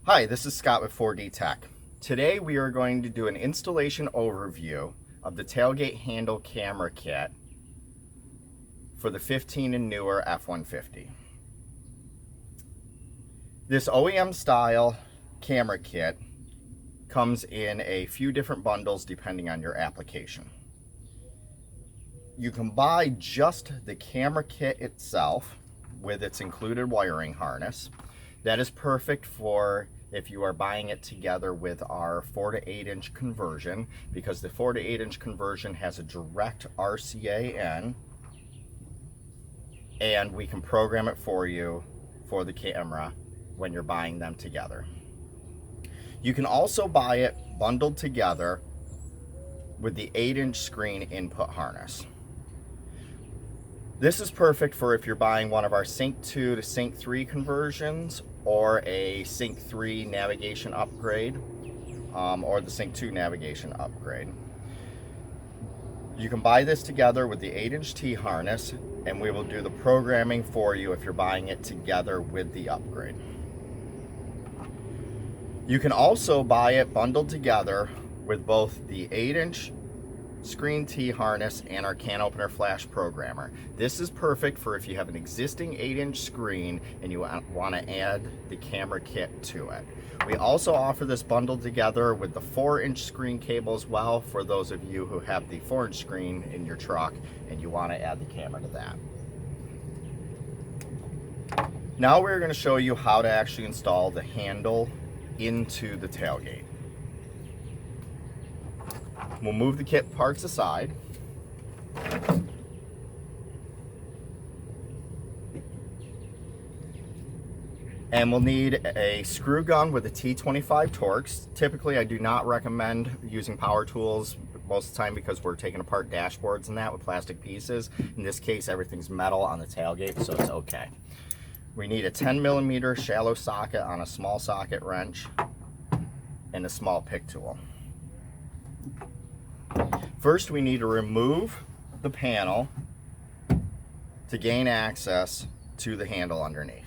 Hi, this is Scott with 4D Tech. Today we are going to do an installation overview of the tailgate handle camera kit for the 15 and newer F-150. This OEM style camera kit comes in a few different bundles depending on your application. You can buy just the camera kit itself with its included wiring harness. That is perfect for if you are buying it together with our 4 to 8 inch conversion, because the 4 to 8 inch conversion has a direct RCA in, and we can program it for you for the camera when you're buying them together. You can also buy it bundled together with the 8-inch screen input harness. This is perfect for if you're buying one of our Sync 2 to Sync 3 conversions, or a Sync 3 navigation upgrade, or the Sync 2 navigation upgrade. You can buy this together with the 8-inch T-harness, and we will do the programming for you if you're buying it together with the upgrade. You can also buy it bundled together with both the 8-inch screen T-harness and our can opener flash programmer. This is perfect for if you have an existing 8-inch screen and you want to add the camera kit to it. We also offer this bundled together with the 4-inch screen cable as well, for those of you who have the 4-inch screen in your truck and you want to add the camera to that. Now we're going to show you how to actually install the handle into the tailgate. We'll move the kit parts aside. And we'll need a screw gun with a T25 Torx. Typically, I do not recommend using power tools most of the time because we're taking apart dashboards and that with plastic pieces. In this case, everything's metal on the tailgate, so it's okay. We need a 10mm shallow socket on a small socket wrench and a small pick tool. First, we need to remove the panel to gain access to the handle underneath.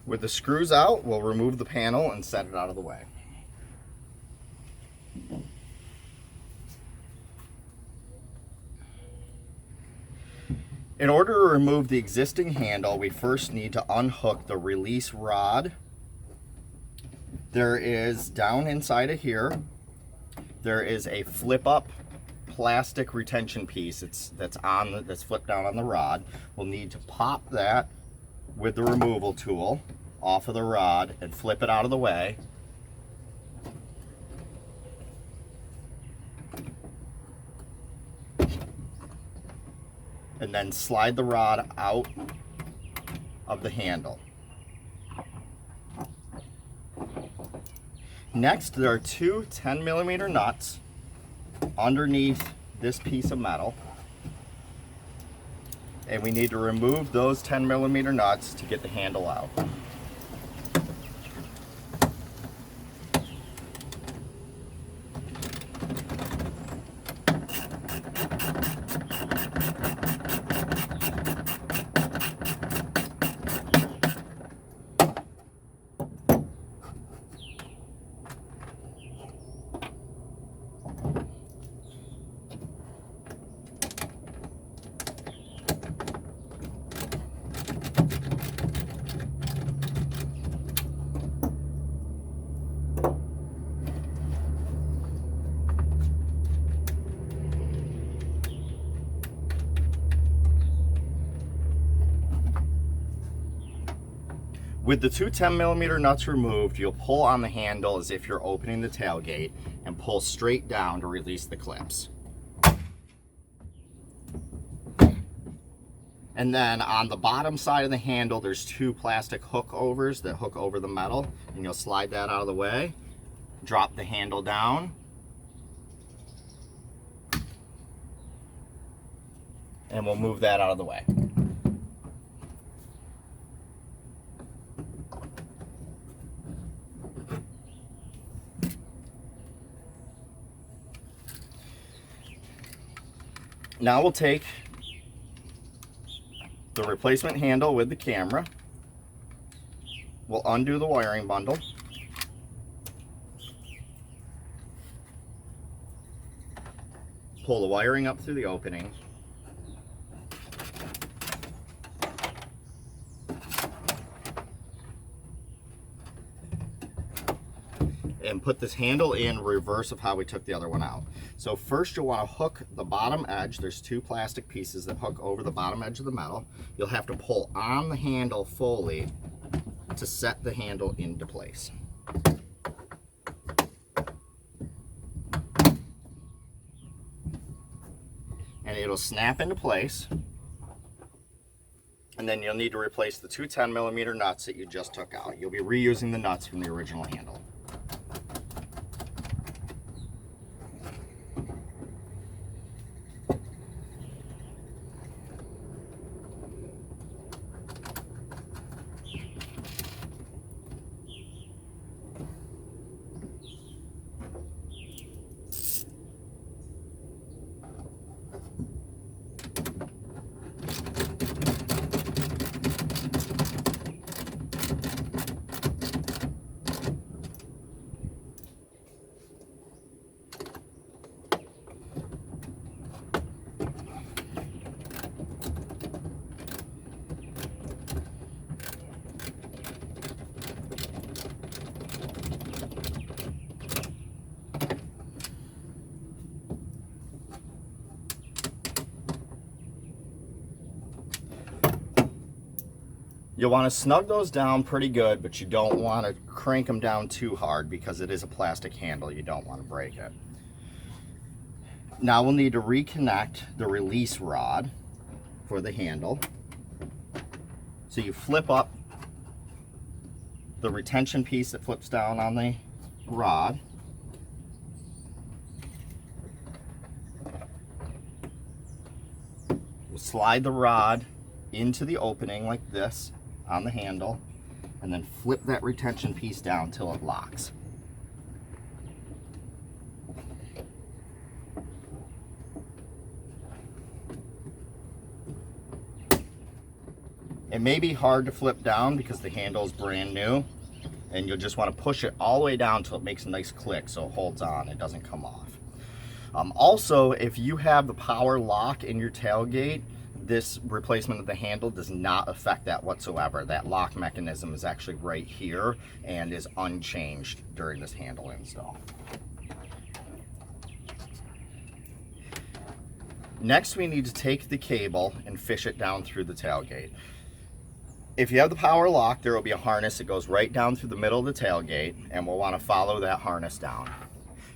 With the screws out, we'll remove the panel and set it out of the way. In order to remove the existing handle, we first need to unhook the release rod. There is, down inside of here, there is a flip-up plastic retention piece that's flipped down on the rod. We'll need to pop that with the removal tool off of the rod and flip it out of the way. And then slide the rod out of the handle. Next, there are two 10mm nuts underneath this piece of metal, and we need to remove those 10mm nuts to get the handle out. With the two 10mm nuts removed, you'll pull on the handle as if you're opening the tailgate and pull straight down to release the clips. And then on the bottom side of the handle, there's two plastic hook overs that hook over the metal, and you'll slide that out of the way, drop the handle down, and we'll move that out of the way. Now we'll take the replacement handle with the camera. We'll undo the wiring bundle. Pull the wiring up through the opening. And put this handle in reverse of how we took the other one out. So first you'll want to hook the bottom edge. There's two plastic pieces that hook over the bottom edge of the metal. You'll have to pull on the handle fully to set the handle into place. And it'll snap into place. And then you'll need to replace the two 10mm nuts that you just took out. You'll be reusing the nuts from the original handle. You'll want to snug those down pretty good, but you don't want to crank them down too hard because it is a plastic handle. You don't want to break it. Now we'll need to reconnect the release rod for the handle. So you flip up the retention piece that flips down on the rod. We'll slide the rod into the opening like this on the handle, and then flip that retention piece down till it locks. It may be hard to flip down because the handle is brand new, and you'll just want to push it all the way down till it makes a nice click so it holds on, it doesn't come off. Also, if you have the power lock in your tailgate, this replacement of the handle does not affect that whatsoever. That lock mechanism is actually right here and is unchanged during this handle install. Next, we need to take the cable and fish it down through the tailgate. If you have the power lock, there will be a harness that goes right down through the middle of the tailgate, and we'll want to follow that harness down.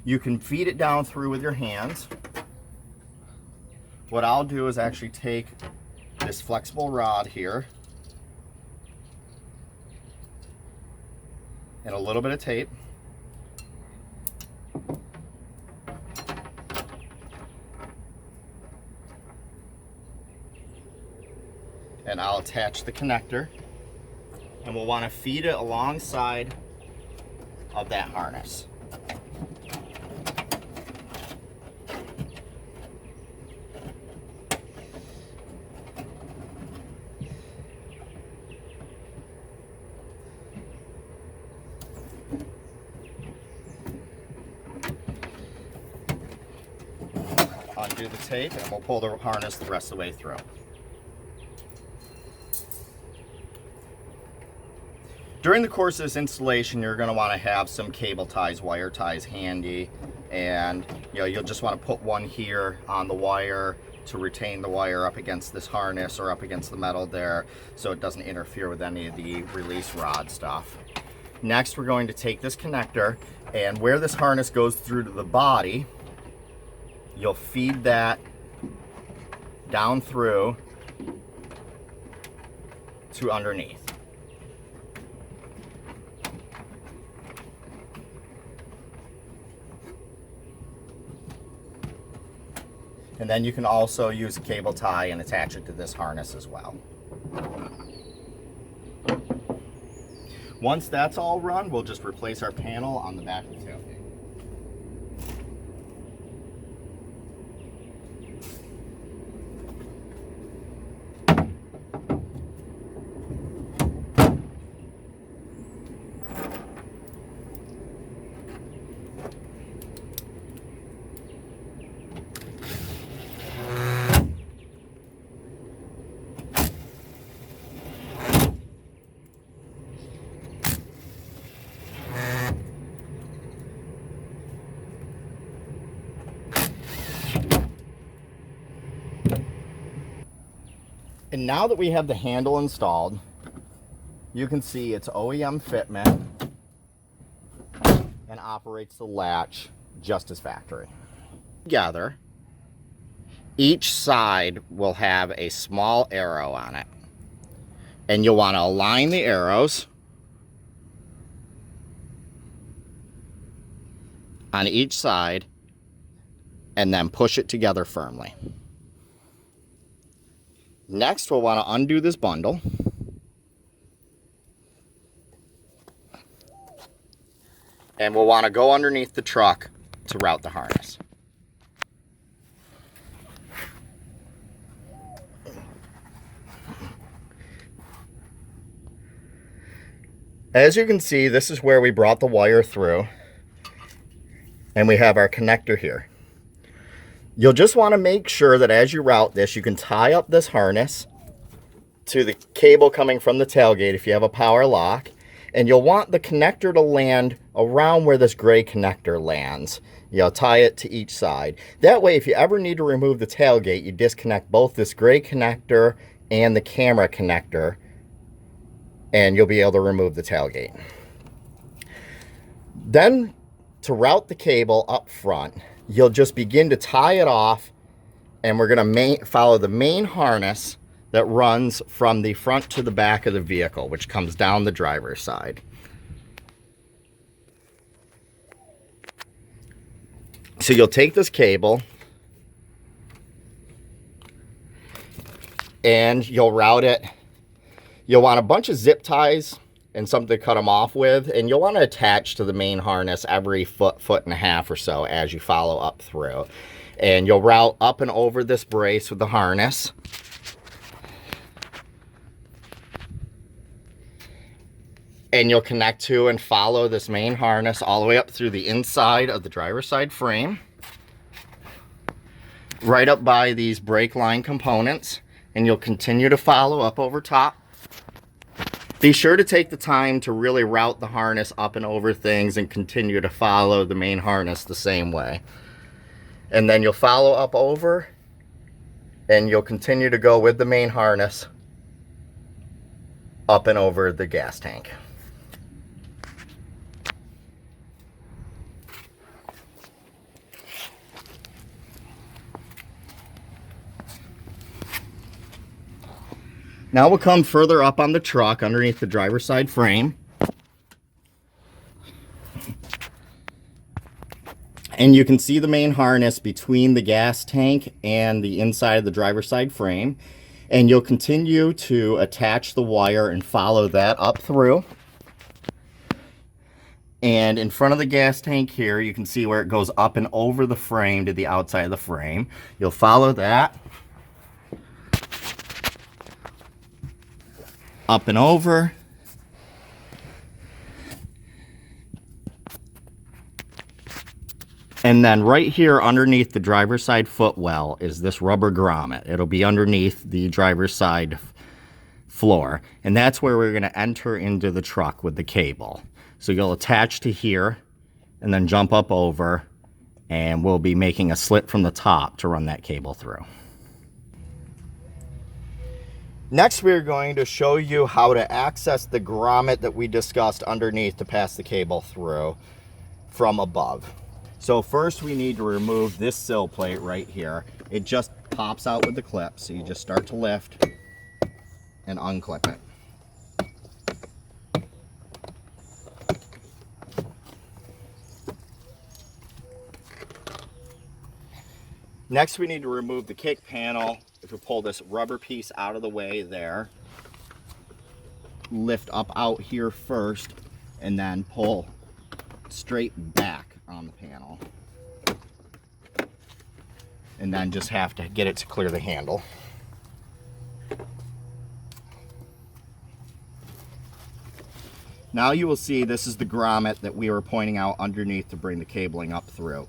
You can feed it down through with your hands. What I'll do is actually take this flexible rod here and a little bit of tape, and I'll attach the connector, and we'll want to feed it alongside of that harness. Undo the tape, and we'll pull the harness the rest of the way through. During the course of this installation, you're going to want to have some cable ties, wire ties handy, and you'll just want to put one here on the wire to retain the wire up against this harness or up against the metal there so it doesn't interfere with any of the release rod stuff. Next, we're going to take this connector, and where this harness goes through to the body, you'll feed that down through to underneath. And then you can also use a cable tie and attach it to this harness as well. Once that's all run, we'll just replace our panel on the back of the tailgate. And now that we have the handle installed, you can see it's OEM fitment and operates the latch just as factory. Together, each side will have a small arrow on it. And you'll want to align the arrows on each side and then push it together firmly. Next, we'll want to undo this bundle. And we'll want to go underneath the truck to route the harness. As you can see, this is where we brought the wire through. And we have our connector here. You'll just want to make sure that as you route this, you can tie up this harness to the cable coming from the tailgate if you have a power lock. And you'll want the connector to land around where this gray connector lands. You'll tie it to each side. That way, if you ever need to remove the tailgate, you disconnect both this gray connector and the camera connector, and you'll be able to remove the tailgate. Then, to route the cable up front, you'll just begin to tie it off, and we're going to follow the main harness that runs from the front to the back of the vehicle, which comes down the driver's side. So you'll take this cable and you'll route it. You'll want a bunch of zip ties and something to cut them off with, and you'll want to attach to the main harness every foot and a half or so as you follow up through. And you'll route up and over this brace with the harness. And you'll connect to and follow this main harness all the way up through the inside of the driver's side frame, right up by these brake line components, and you'll continue to follow up over top. Be sure to take the time to really route the harness up and over things and continue to follow the main harness the same way. And then you'll follow up over and you'll continue to go with the main harness up and over the gas tank. Now we'll come further up on the truck underneath the driver's side frame. And you can see the main harness between the gas tank and the inside of the driver's side frame. And you'll continue to attach the wire and follow that up through. And in front of the gas tank here, you can see where it goes up and over the frame to the outside of the frame. You'll follow that up and over. And then right here underneath the driver's side footwell is this rubber grommet. It'll be underneath the driver's side floor. And that's where we're going to enter into the truck with the cable. So you'll attach to here and then jump up over, and we'll be making a slit from the top to run that cable through. Next, we're going to show you how to access the grommet that we discussed underneath to pass the cable through from above. So first we need to remove this sill plate right here. It just pops out with the clip, so you just start to lift and unclip it. Next, we need to remove the kick panel. If we pull this rubber piece out of the way there, lift up out here first, and then pull straight back on the panel. And then just have to get it to clear the handle. Now you will see this is the grommet that we were pointing out underneath to bring the cabling up through.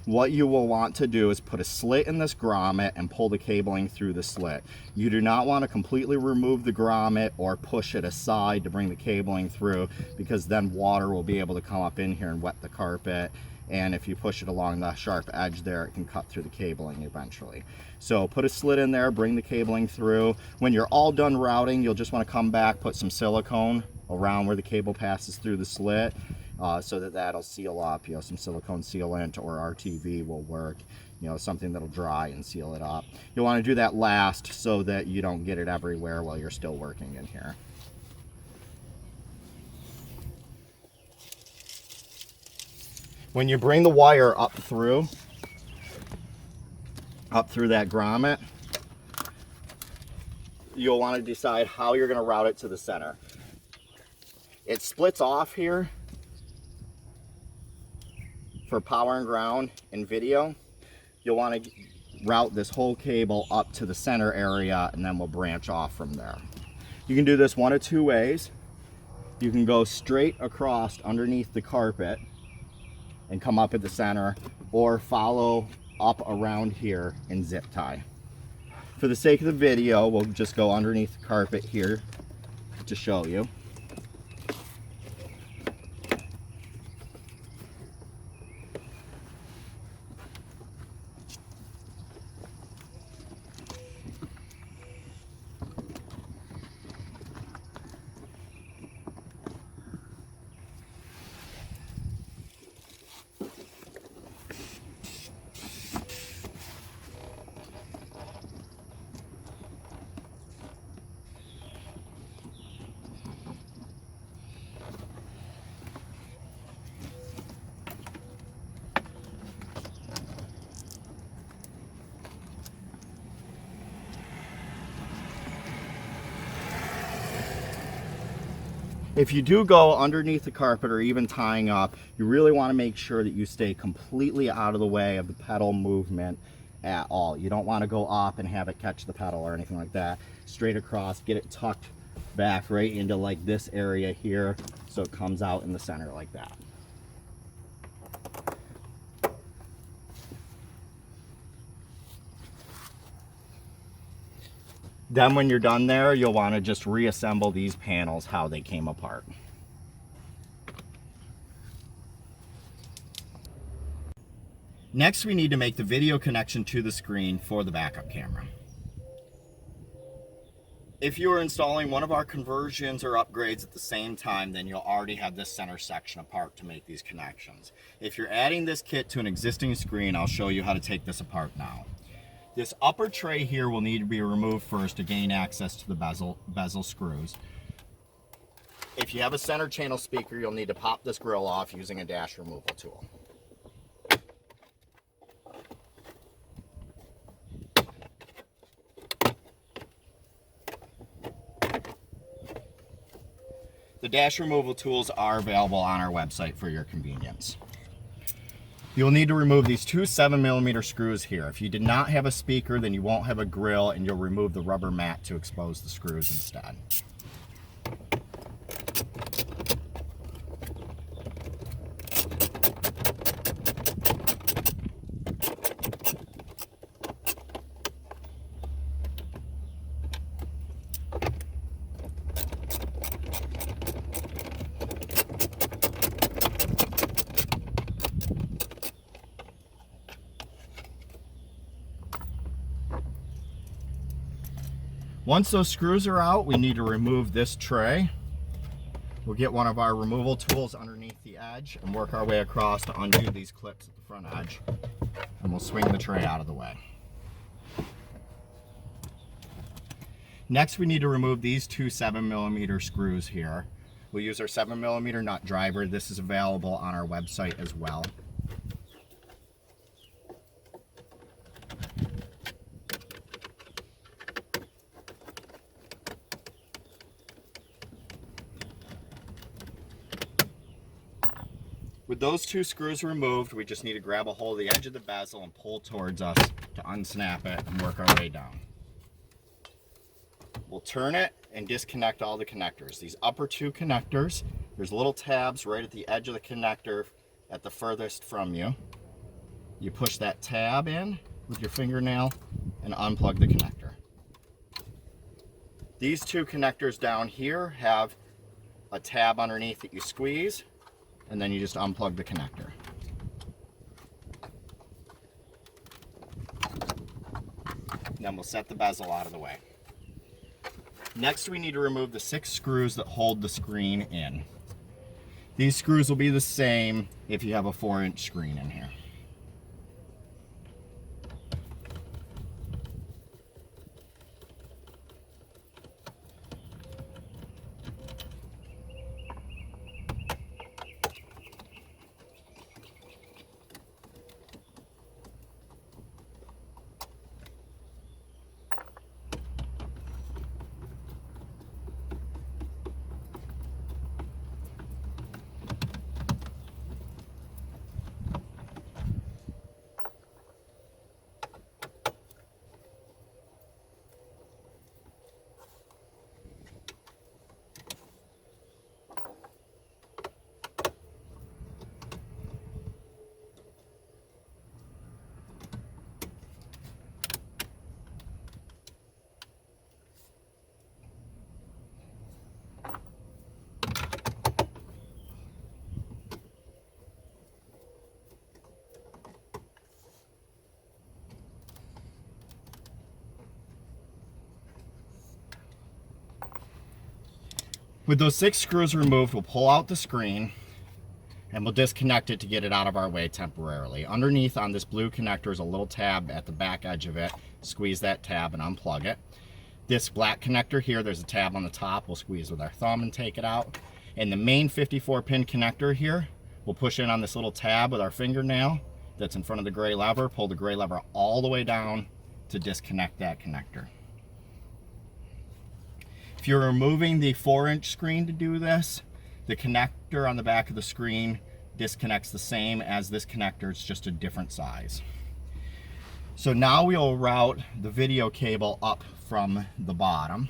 What you will want to do is put a slit in this grommet and pull the cabling through the slit. You do not want to completely remove the grommet or push it aside to bring the cabling through, because then water will be able to come up in here and wet the carpet. And if you push it along the sharp edge there, it can cut through the cabling eventually. So put a slit in there, bring the cabling through. When you're all done routing, you'll just want to come back, put some silicone around where the cable passes through the slit, so that that'll seal up. You know, some silicone sealant or RTV will work. You know, something that'll dry and seal it up. You'll want to do that last so that you don't get it everywhere while you're still working in here. When you bring the wire up through that grommet, you'll want to decide how you're going to route it to the center. It splits off here for power and ground and video. You'll want to route this whole cable up to the center area, and then we'll branch off from there. You can do this one of two ways. You can go straight across underneath the carpet and come up at the center, or follow up around here and zip tie. For the sake of the video, we'll just go underneath the carpet here to show you. If you do go underneath the carpet or even tying up, you really want to make sure that you stay completely out of the way of the pedal movement at all. You don't want to go up and have it catch the pedal or anything like that. Straight across, get it tucked back right into like this area here, so it comes out in the center like that. Then when you're done there, you'll want to just reassemble these panels how they came apart. Next, we need to make the video connection to the screen for the backup camera. If you are installing one of our conversions or upgrades at the same time, then you'll already have this center section apart to make these connections. If you're adding this kit to an existing screen, I'll show you how to take this apart now. This upper tray here will need to be removed first to gain access to the bezel screws. If you have a center channel speaker, you'll need to pop this grill off using a dash removal tool. The dash removal tools are available on our website for your convenience. You'll need to remove these two 7mm screws here. If you did not have a speaker, then you won't have a grill, and you'll remove the rubber mat to expose the screws instead. Once those screws are out, we need to remove this tray. We'll get one of our removal tools underneath the edge and work our way across to undo these clips at the front edge. And we'll swing the tray out of the way. Next, we need to remove these two 7mm screws here. We'll use our 7mm nut driver. This is available on our website as well. With those two screws removed, we just need to grab a hold of the edge of the bezel and pull towards us to unsnap it and work our way down. We'll turn it and disconnect all the connectors. These upper two connectors, there's little tabs right at the edge of the connector at the furthest from you. You push that tab in with your fingernail and unplug the connector. These two connectors down here have a tab underneath that you squeeze, and then you just unplug the connector. Then we'll set the bezel out of the way. Next, we need to remove the 6 screws that hold the screen in. These screws will be the same if you have a 4-inch screen in here. With those 6 screws removed, we'll pull out the screen and we'll disconnect it to get it out of our way temporarily. Underneath on this blue connector is a little tab at the back edge of it. Squeeze that tab and unplug it. This black connector here, there's a tab on the top. We'll squeeze with our thumb and take it out. And the main 54-pin connector here, we'll push in on this little tab with our fingernail that's in front of the gray lever. Pull the gray lever all the way down to disconnect that connector. If you're removing the 4-inch screen to do this, the connector on the back of the screen disconnects the same as this connector, it's just a different size. So now we'll route the video cable up from the bottom.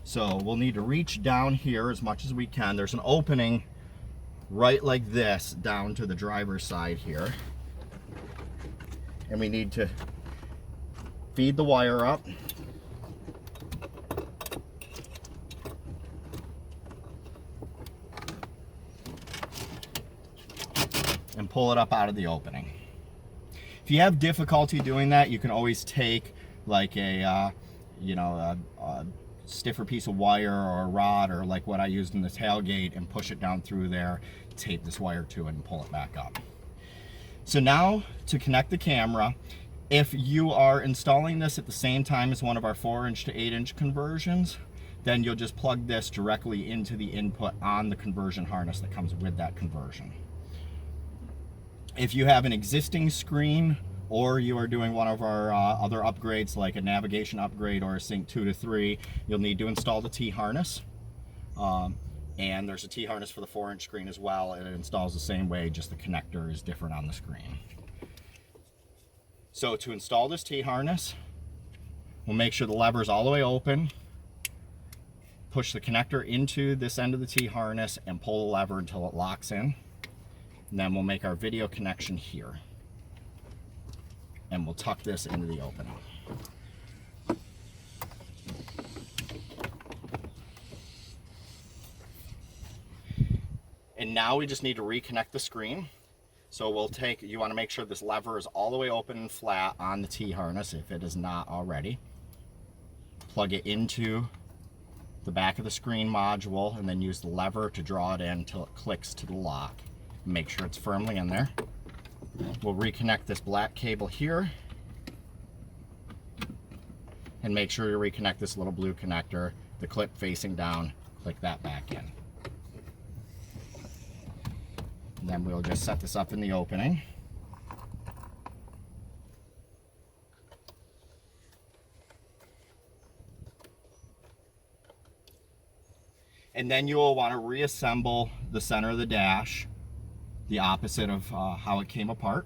So we'll need to reach down here as much as we can. There's an opening right like this down to the driver's side here. And we need to feed the wire up. And pull it up out of the opening. If you have difficulty doing that, you can always take like a stiffer piece of wire or a rod, or like what I used in the tailgate, and push it down through there, tape this wire to it and pull it back up. So now to connect the camera, if you are installing this at the same time as one of our 4-inch to 8-inch conversions, then you'll just plug this directly into the input on the conversion harness that comes with that conversion. If you have an existing screen, or you are doing one of our other upgrades like a navigation upgrade or a sync 2 to 3, you'll need to install the T-harness. And there's a T-harness for the 4-inch screen as well, and it installs the same way, just the connector is different on the screen. So to install this T-harness, we'll make sure the lever is all the way open, push the connector into this end of the T-harness and pull the lever until it locks in. And then we'll make our video connection here. And we'll tuck this into the opening. And now we just need to reconnect the screen. So you want to make sure this lever is all the way open and flat on the T-harness if it is not already. Plug it into the back of the screen module and then use the lever to draw it in until it clicks to the lock. Make sure it's firmly in there. We'll reconnect this black cable here and make sure you reconnect this little blue connector, the clip facing down, click that back in. And then we'll just set this up in the opening. And then you will want to reassemble the center of the dash, the opposite of how it came apart.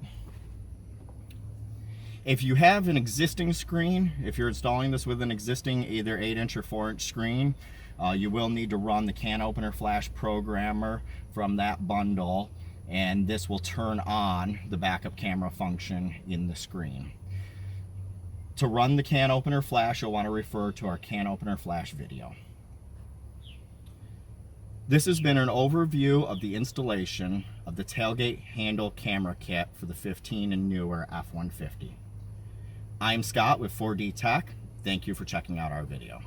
If you have an existing screen, if you're installing this with an existing either 8-inch or 4-inch screen, you will need to run the can opener flash programmer from that bundle, and this will turn on the backup camera function in the screen. To run the can opener flash, you'll want to refer to our can opener flash video. This has been an overview of the installation of the tailgate handle camera kit for the 15 and newer F-150. I'm Scott with 4D Tech. Thank you for checking out our video.